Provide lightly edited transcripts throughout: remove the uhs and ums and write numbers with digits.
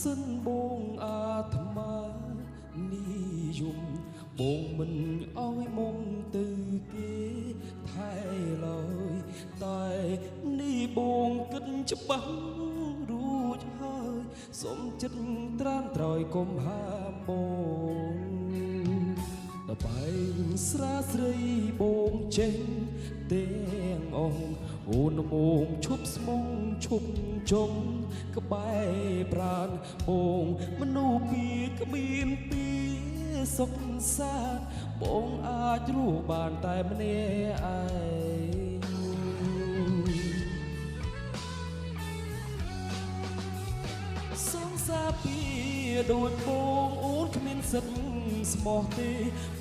សិនបងអាត្មានិយមបងមិនអោយមុំទៅគេថែឡើយតែនេះបងគិតច្បាស់រួចហើយសុំចិត្តត្រានត្រយគុំហាបងតបែងស្រាស្រីបងចេញទាំងអងអូនបងឈប់ស្មងឈប់ចុងក្បែរប្រានបងមនុស្សពីគ្មានពីសុខសាន្តបងអាចរស់បានតែម្នាក់ឯងសងសាពីដូចបងអូនគ្មានសិទ្ធស្មោះទេ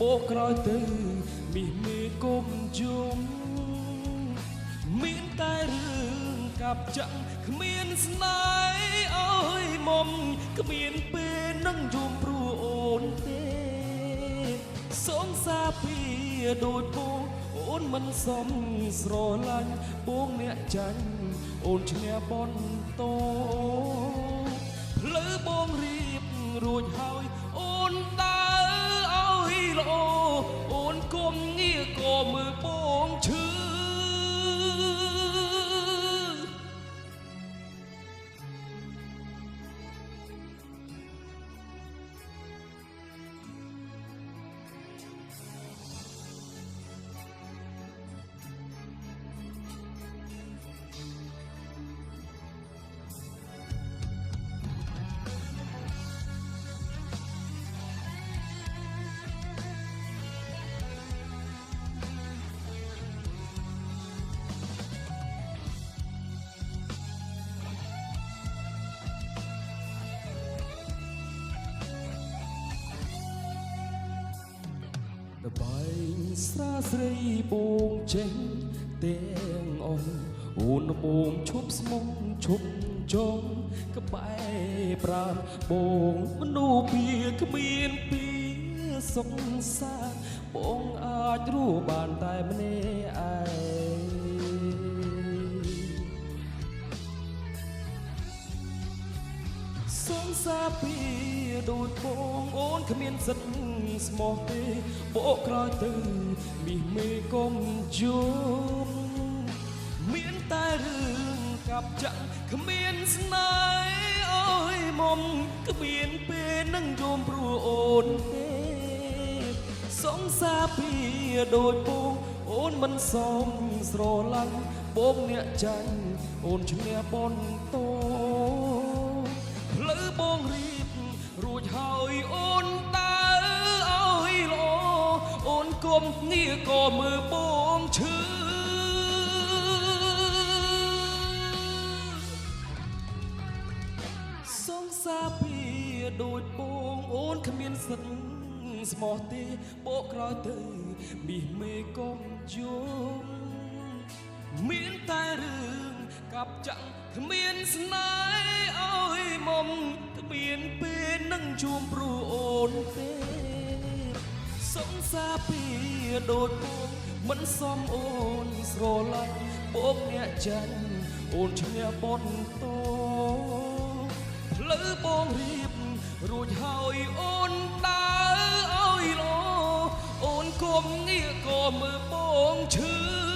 បោកក្រោយទៅមីមេគុំជុំមានតែរឿងកាប់ចាក់គ្មានស្នេហ៍អើយមុំគ្មានពេលនឹងយំព្រោះអូនទេសងសាពីដូចបងអូនមិនសមស្រឡាញ់បងអ្នកចាញ់អូនឈ្នះបនតោផ្លូវបងរៀបរួចហើយអូនដើរឲ្យល្អអូនគុំងារក៏មើលបងឈឺបែងស្រាស្រីបងចេញទាំងអងអូនបងឈប់ស្មងឈប់ចងក្បែរប្រានបងមនុស្សពីគ្មានពីសុខសាន្តបងអាចរស់បានតែម្នាក់ឯងសងសាពីដូចបងអូនគ្មានសិទ្ធស្មោះទេបោកក្រោយទៅមីមេគុំជុំមានតែរឿងកាប់ចាក់គ្មានស្នេហ៍អើយមុំគ្មានពេលនឹងយំព្រោះអូនទេសងសាពីដូចបងអូនមិនសមស្រឡាញ់បងអ្នកចាញ់អូនឈ្នះបនតោផ្លូវបងរៀបរួចហើយអូនដើរឲ្យល្អអូនគុំងារក៏មើលបងឈឺសងសាពីដូចបងអូនគ្មានសិទ្ធស្មោះទេបោកក្រោយទៅមីមេគុំជុំមានតែរឿងកាប់ចាក់គ្មានស្នេហ៍អើយមុំគ្មានពេលនឹងជួមព្រោះអូនទេសងសាពីដូចបងមិនសមអូនស្រឡាញ់បងអ្នកចាញ់អូនឈ្នះបនតោផ្លូវបងរៀបរួចហើយអូនដើរឲ្យល្អអូនគុំងារក៏មើលបងឈឺ